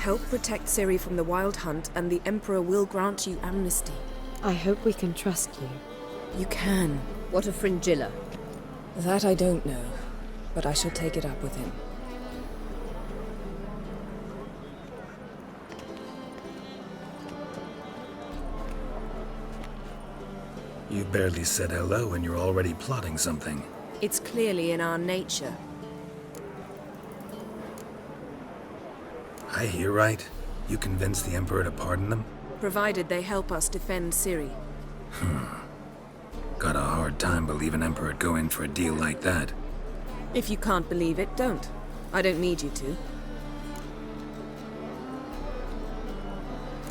Help protect Ciri from the Wild Hunt, and the Emperor will grant you amnesty. I hope we can trust you. You can. What of Fringilla? That I don't know, but I shall take it up with him. You barely said hello and you're already plotting something. It's clearly in our nature. I hear right? You convinced the Emperor to pardon them? Provided they help us defend Ciri. Got a hard time believing Emperor'd go in for a deal like that. If you can't believe it, don't. I don't need you to.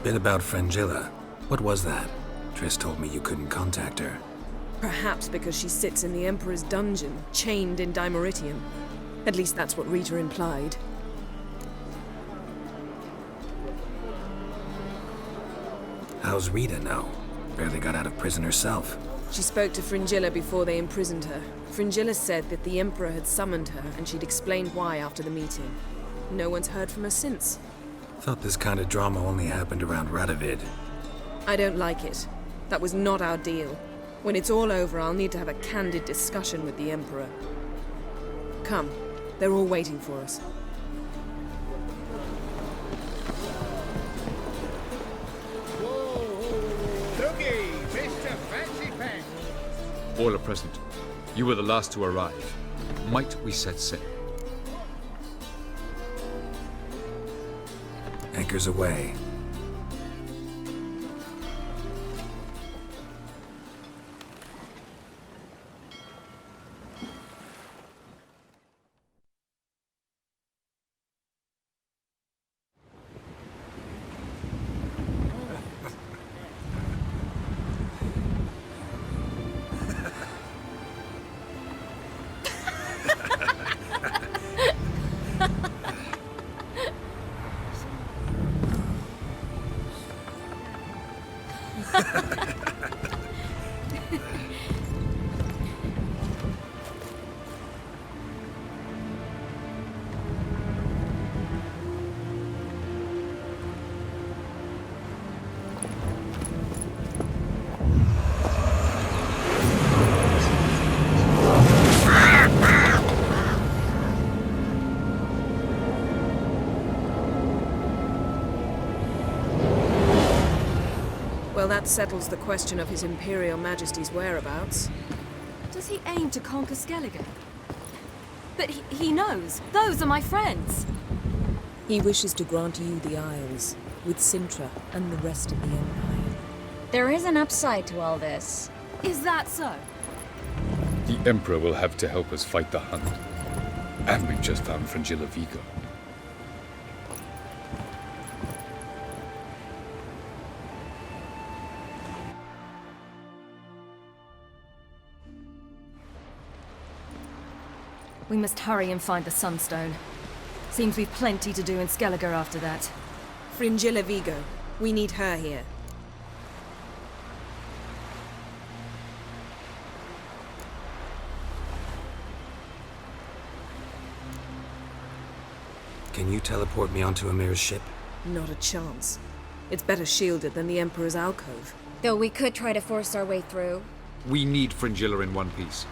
Bit about Fringilla. What was that? Triss told me you couldn't contact her. Perhaps because she sits in the Emperor's dungeon, chained in Dimeritium. At least that's what Rita implied. How's Rita now? Barely got out of prison herself. She spoke to Fringilla before they imprisoned her. Fringilla said that the Emperor had summoned her, and she'd explained why after the meeting. No one's heard from her since. Thought this kind of drama only happened around Radovid. I don't like it. That was not our deal. When it's all over, I'll need to have a candid discussion with the Emperor. Come. They're all waiting for us. All are present. You were the last to arrive. Might we set sail? Anchors away. Well, that settles the question of His Imperial Majesty's whereabouts. Does he aim to conquer Skellige? But he knows. Those are my friends. He wishes to grant you the Isles, with Sintra and the rest of the Empire. There is an upside to all this. Is that so? The Emperor will have to help us fight the Hunt. And we've just found Fringilla Vigo. We must hurry and find the Sunstone. Seems we've plenty to do in Skellige after that. Fringilla Vigo. We need her here. Can you teleport me onto Amir's ship? Not a chance. It's better shielded than the Emperor's alcove. Though we could try to force our way through. We need Fringilla in one piece.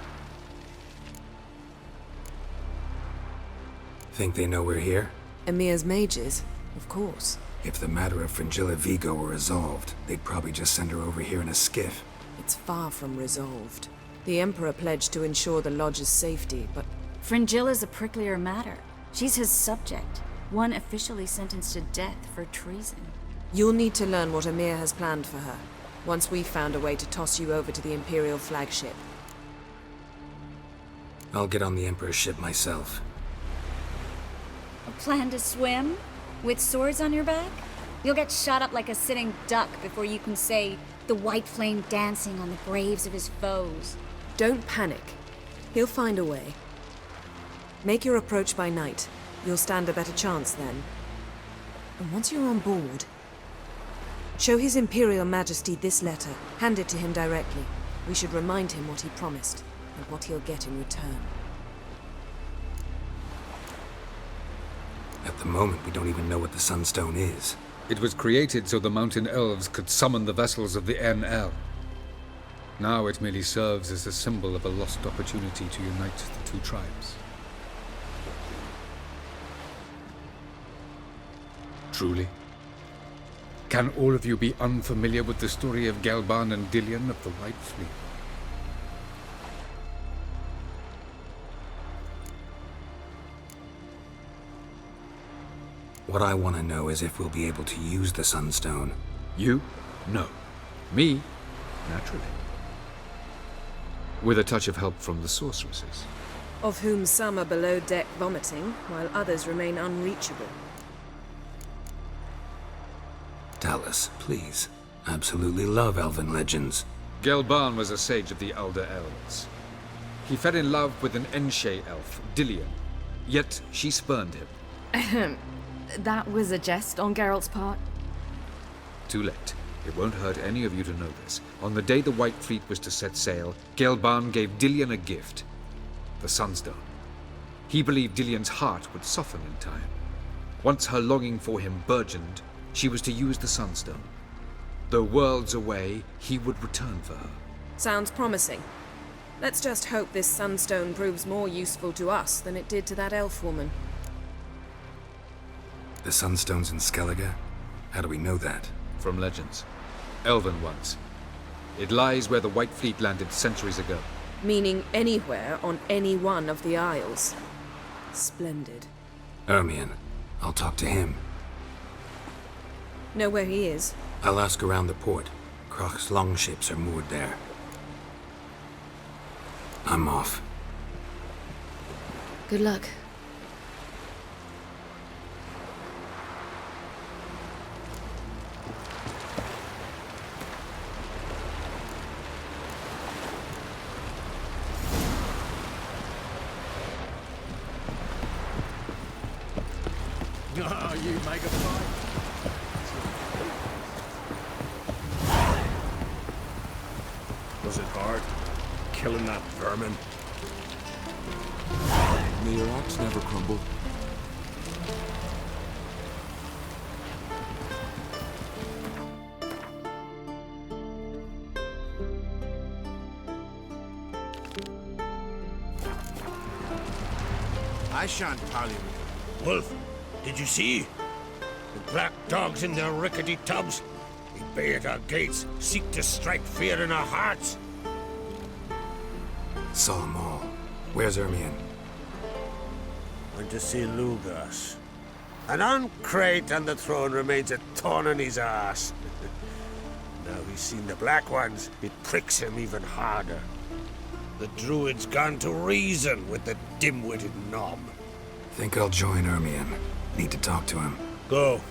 Think they know we're here? Emir's mages, of course. If the matter of Fringilla Vigo were resolved, they'd probably just send her over here in a skiff. It's far from resolved. The Emperor pledged to ensure the Lodge's safety, but Fringilla's a pricklier matter. She's his subject, one officially sentenced to death for treason. you'll need to learn what Emir has planned for her, once we've found a way to toss you over to the Imperial flagship. I'll get on the Emperor's ship myself. A plan to swim? With swords on your back? You'll get shot up like a sitting duck before you can say the white flame dancing on the graves of his foes. Don't panic. He'll find a way. Make your approach by night. You'll stand a better chance then. And once you're on board, show His Imperial Majesty this letter. Hand it to him directly. We should remind him what he promised, and what he'll get in return. At the moment, we don't even know what the Sunstone is. It was created so the mountain elves could summon the vessels of the NL. Now it merely serves as a symbol of a lost opportunity to unite the two tribes. Truly? Can all of you be unfamiliar with the story of Gelban and Dillion of the White Fleet? What I want to know is if we'll be able to use the Sunstone. You? No. Me? Naturally. With a touch of help from the sorceresses. Of whom some are below deck vomiting, while others remain unreachable. Tell us, please. Absolutely love elven legends. Gelban was a sage of the Elder Elves. He fell in love with an Enshe elf, Dillion, yet she spurned him. That was a jest on Geralt's part. Too late. It won't hurt any of you to know this. On the day the White Fleet was to set sail, Gelban gave Dillion a gift. The Sunstone. He believed Dillion's heart would soften in time. Once her longing for him burgeoned, she was to use the Sunstone. Though worlds away, he would return for her. Sounds promising. Let's just hope this Sunstone proves more useful to us than it did to that elf woman. The Sunstone's in Skellige? How do we know that? From legends. Elven ones. It lies where the White Fleet landed centuries ago. Meaning anywhere on any one of the Isles. Splendid. Ermion. I'll talk to him. Know where he is? I'll ask around the port. Croc's longships are moored there. I'm off. Good luck. Oh, you make a fight. Was it hard? Killing that vermin? May your axe never crumble. I shan't parley with you. Wolf, did you see? The black dogs in their rickety tubs. They bay at our gates, seek to strike fear in our hearts. Saw 'em all. Where's Ermion? Went to see Lugas. An uncrate on the throne remains a thorn in his ass. Now he's seen the Black Ones, it pricks him even harder. The Druid's gone to reason with the dim-witted knob. Think I'll join Ermion. Need to talk to him. Go.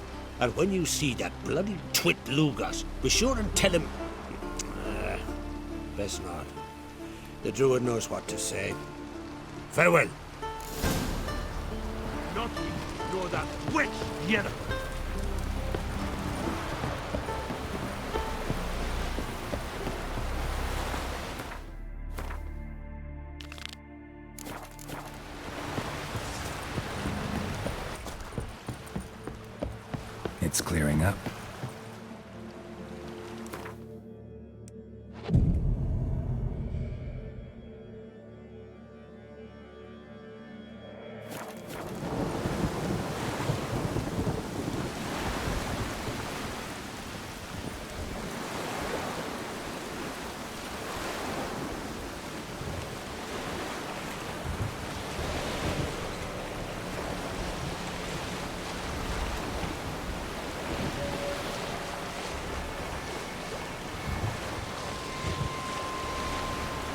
And when you see that bloody twit Lugas, be sure and tell him... best not. The Druid knows what to say. Farewell. Nothing nor that witch Yennefer. It's clearing up.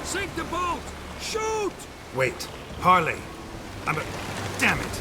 Sink the boat! Shoot! Wait. Harley! Damn it!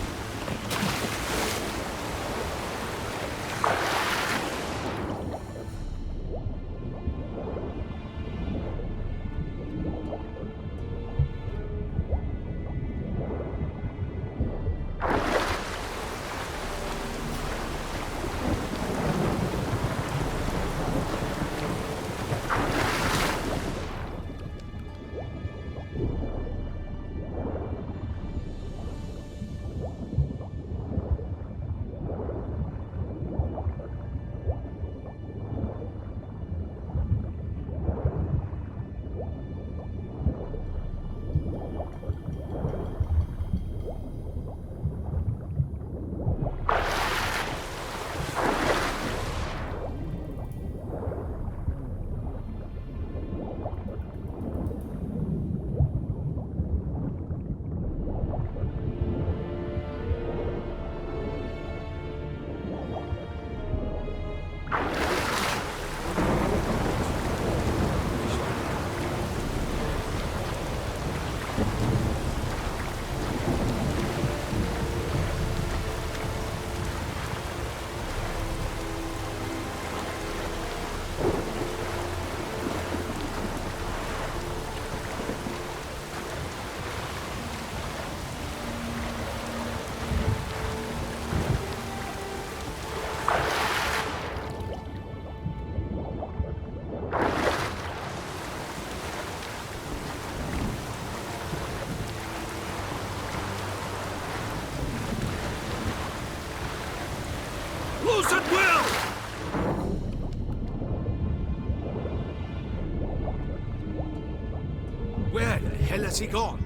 he gone?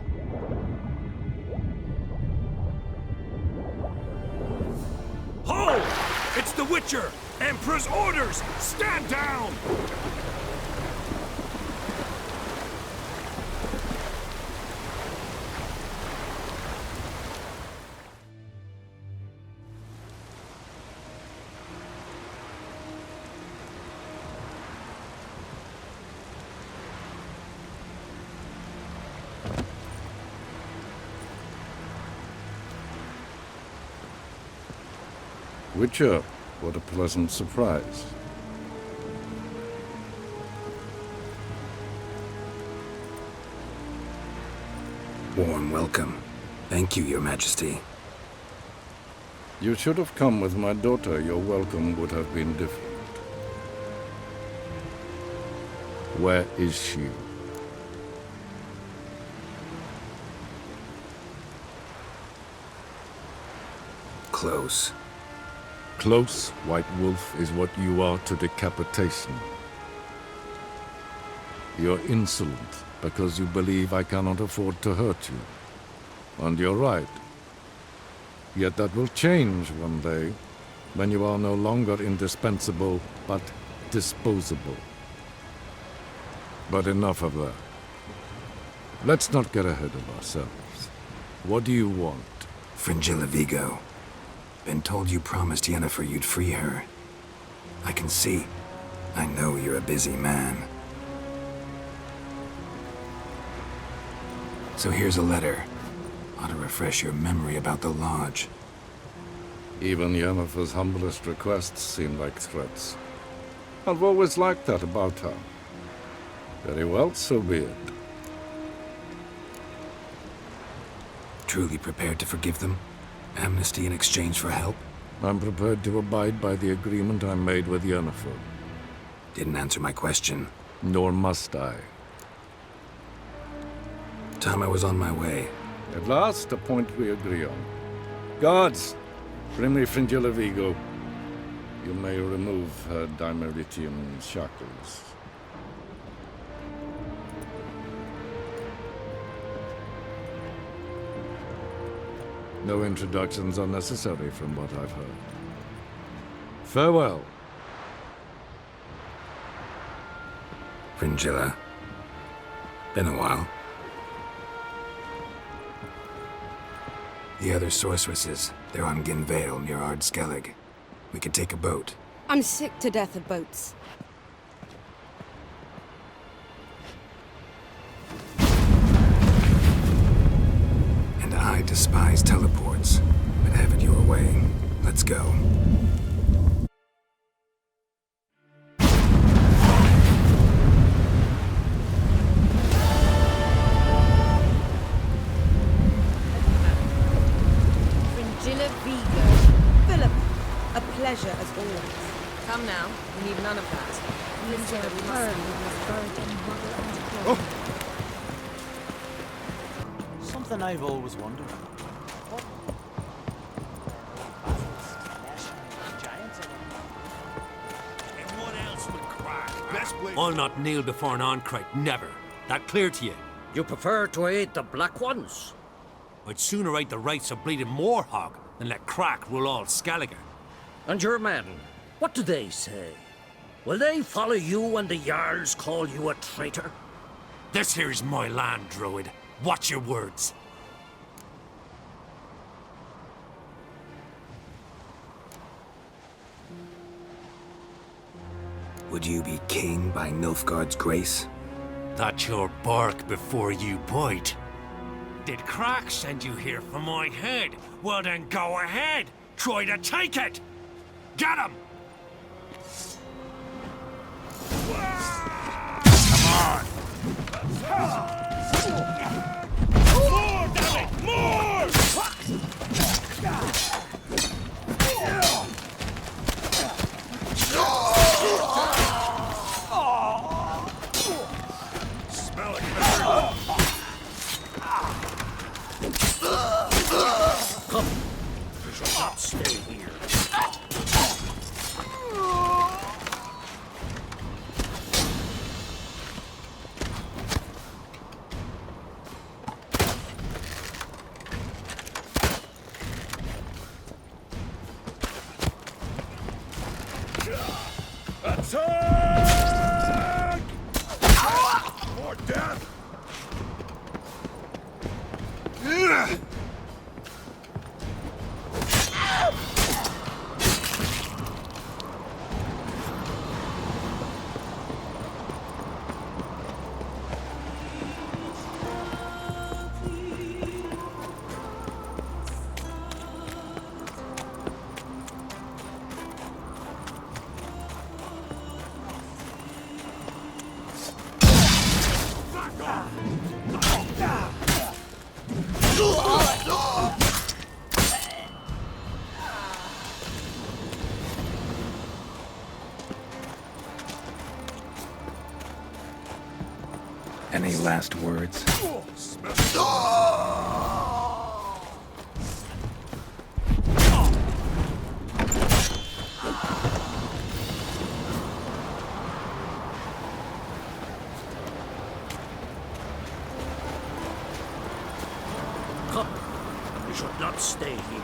Hold! It's the Witcher! Emperor's orders! Stand down! Witcher, what a pleasant surprise. Warm welcome. Thank you, Your Majesty. You should have come with my daughter. Your welcome would have been different. Where is she? Close. Close, White Wolf, is what you are to decapitation. You're insolent because you believe I cannot afford to hurt you. And you're right. Yet that will change one day, when you are no longer indispensable, but disposable. But enough of that. Let's not get ahead of ourselves. What do you want? Fringilla Vigo. Been told you promised Yennefer you'd free her. I can see. I know you're a busy man. So here's a letter. Ought to refresh your memory about the Lodge. Even Yennefer's humblest requests seem like threats. I've always liked that about her. Very well, so be it. Truly prepared to forgive them? Amnesty in exchange for help? I'm prepared to abide by the agreement I made with Yennefer. Didn't answer my question. Nor must I. Time I was on my way. At last, a point we agree on. Guards, bring me Fringilla Vigo. You may remove her Dimeritian shackles. No introductions are necessary from what I've heard. Farewell. Fringilla. Been a while. The other sorceresses, they're on Ginvale near Ard-Skellig. We could take a boat. I'm sick to death of boats. And I despise teleports, but have it your way. Let's go. Fringilla Vigo. Philip, a pleasure as always. Come now, we need none of that. Something I've always wondered. I'll not kneel before an Oncrite, never. That clear to you? You prefer to aid the Black Ones? I'd sooner aid the rights of bleeding Moorhog than let Crack rule all Skellige. And your men, what do they say? Will they follow you when the Jarls call you a traitor? This here's my land, Druid. Watch your words. Would you be king by Nilfgaard's grace? That's your bark before you bite. Did Crack send you here for my head? Well then go ahead. Try to take it. Get him! Come on! More, damn it! More! Smell it, mister. Come. You shall not stay here. Attack! More death! Any last words? Come. We should not stay here.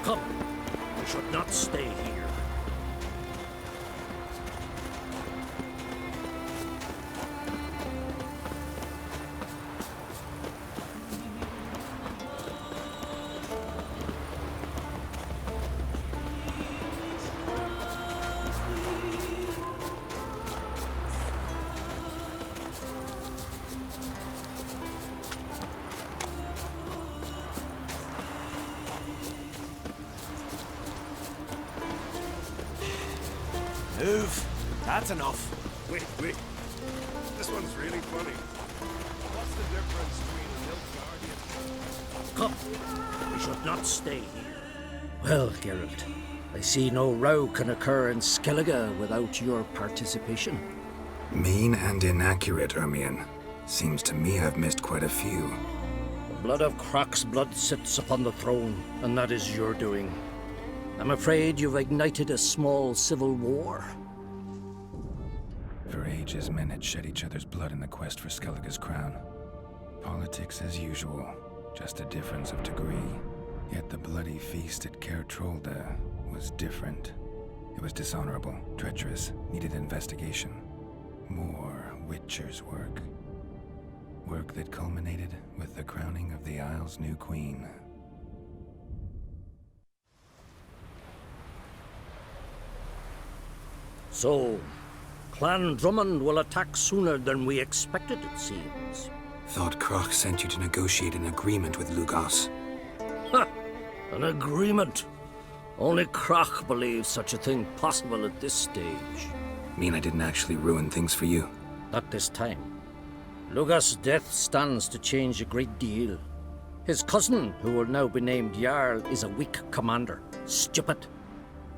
Come. We should not stay here. Move. That's enough. Wait. This one's really funny. What's the difference between a milk guardian? Come. We should not stay here. Well, Geralt, I see no row can occur in Skellige without your participation. Mean and inaccurate, Ermion. Seems to me I've missed quite a few. The blood of Croc's blood sits upon the throne, and that is your doing. I'm afraid you've ignited a small civil war. For ages, men had shed each other's blood in the quest for Skellige's crown. Politics as usual, just a difference of degree. Yet the bloody feast at Caer Trolda was different. It was dishonorable, treacherous, needed investigation. More Witcher's work. Work that culminated with the crowning of the Isle's new queen. So, Clan Drummond will attack sooner than we expected, it seems. Thought Croc sent you to negotiate an agreement with Lugos. Ha! An agreement? Only Croc believes such a thing possible at this stage. Mean I didn't actually ruin things for you? Not this time. Lugos' death stands to change a great deal. His cousin, who will now be named Jarl, is a weak commander. Stupid.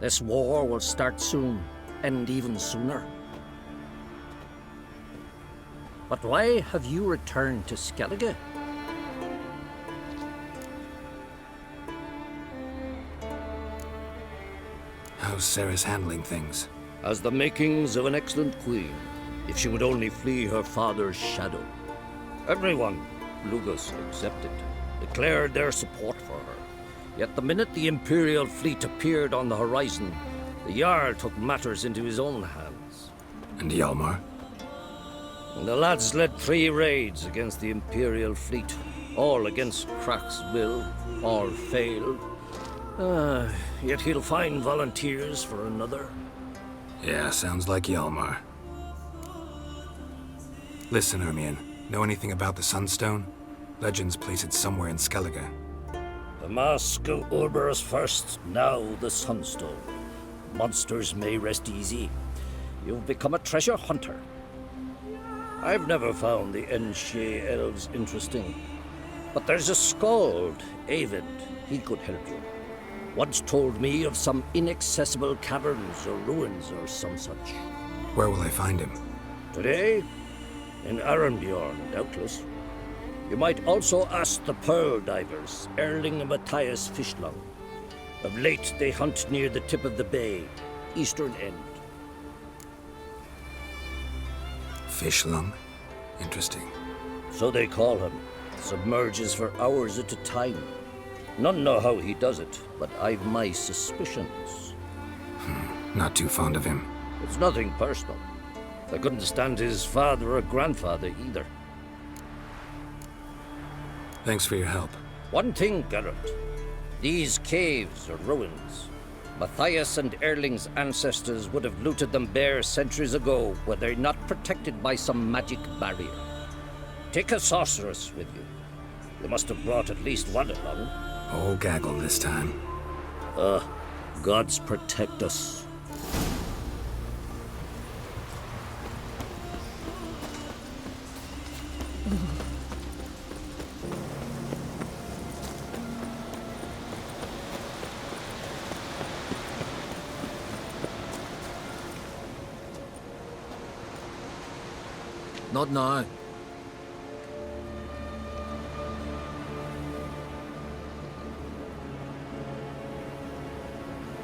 This war will start soon, end even sooner. But why have you returned to Skellige? How's Sarah's handling things? Has the makings of an excellent queen, if she would only flee her father's shadow. Everyone, Lugos excepted, declared their support for her. Yet the minute the Imperial fleet appeared on the horizon, the Jarl took matters into his own hands. And Hjalmar? The lads led 3 raids against the Imperial fleet, all against Croc's will, all failed. Yet he'll find volunteers for another. Yeah, sounds like Hjalmar. Listen, Ermion, know anything about the Sunstone? Legends place it somewhere in Skellige. The mask of Urberus first, now the Sunstone. Monsters may rest easy. You've become a treasure hunter. I've never found the Enshe elves interesting. But there's a skald, Avid. He could help you. Once told me of some inaccessible caverns or ruins or some such. Where will I find him? Today? In Arenbjorn, doubtless. You might also ask the pearl divers, Erling and Matthias Fishlung. Of late, they hunt near the tip of the bay, eastern end. Fish lung? Interesting. So they call him. Submerges for hours at a time. None know how he does it, but I've my suspicions. Not too fond of him. It's nothing personal. I couldn't stand his father or grandfather either. Thanks for your help. One thing, Geralt. These caves are ruins. Matthias and Erling's ancestors would have looted them bare centuries ago were they not protected by some magic barrier. Take a sorceress with you. You must have brought at least one along. Oh, gaggle this time. Gods protect us. Not now.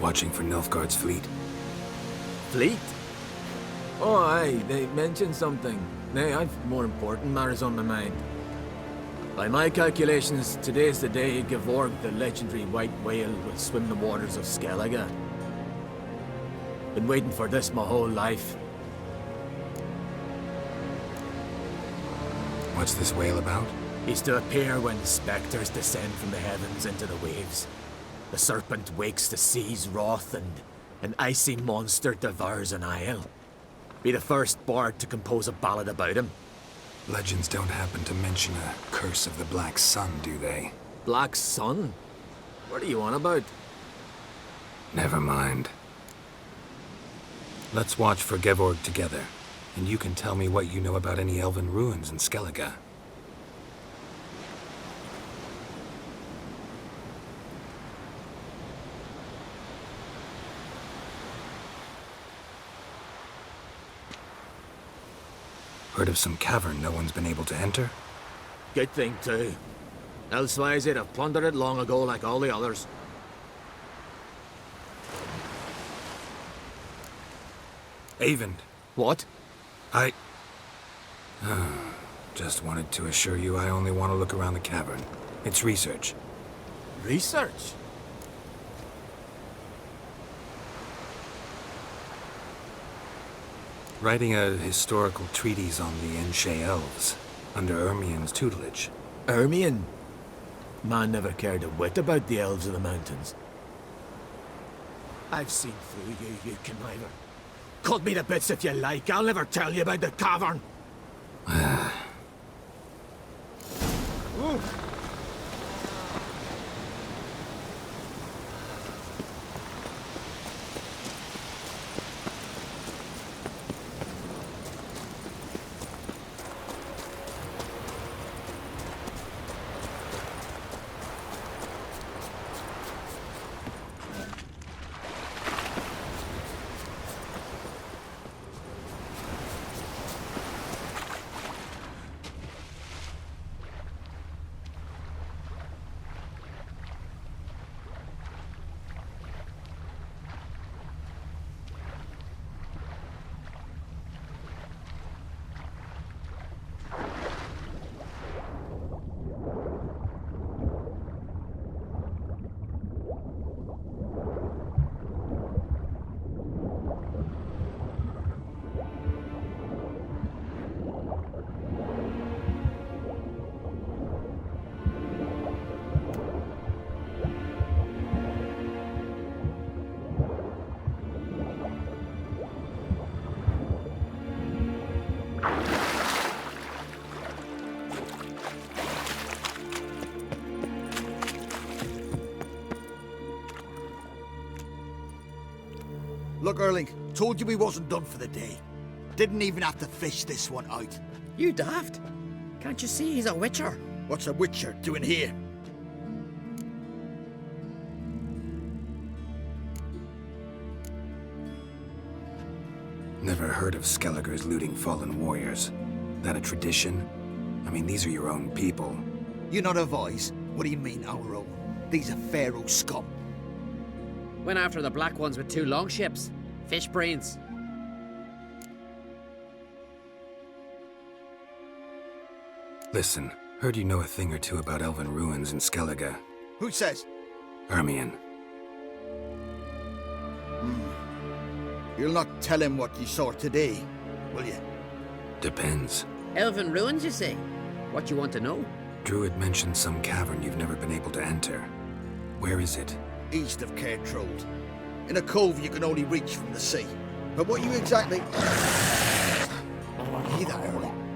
Watching for Nilfgaard's fleet. Fleet? Oh, aye, they mentioned something. Nay, I've more important matters on my mind. By my calculations, today's the day Gevorg, the legendary white whale, will swim the waters of Skellige. Been waiting for this my whole life. What's this whale about? He's to appear when spectres descend from the heavens into the waves. The serpent wakes the sea's wrath, and an icy monster devours an isle. Be the first bard to compose a ballad about him. Legends don't happen to mention a curse of the Black Sun, do they? Black Sun? What are you on about? Never mind. Let's watch for Gevorg together, and you can tell me what you know about any elven ruins in Skellige. Heard of some cavern no one's been able to enter? Good thing, too. Elsewise, they'd have plundered it long ago like all the others. Avon. What? I... just wanted to assure you I only want to look around the cavern. It's research. Research? Writing a historical treatise on the Enshe elves, under Ermien's tutelage. Ermien? Man never cared a whit about the elves of the mountains. I've seen through you, you conniver. Cut me to bits if you like, I'll never tell you about the cavern! Look, Erling, told you we wasn't done for the day. Didn't even have to fish this one out. You daft. Can't you see he's a witcher? What's a witcher doing here? Never heard of Skellige's looting fallen warriors. That a tradition? I mean, these are your own people. You're not of ours. What do you mean, our own? These are Pharaoh scum. Went after the black ones with 2 longships. Fish brains. Listen, heard you know a thing or two about elven ruins in Skellige. Who says? Hermione. You'll not tell him what you saw today, will you? Depends. Elven ruins, you say? What you want to know? Druid mentioned some cavern you've never been able to enter. Where is it? East of Cairtrold. In a cove you can only reach from the sea. But what you exactly... Hear that, Erling?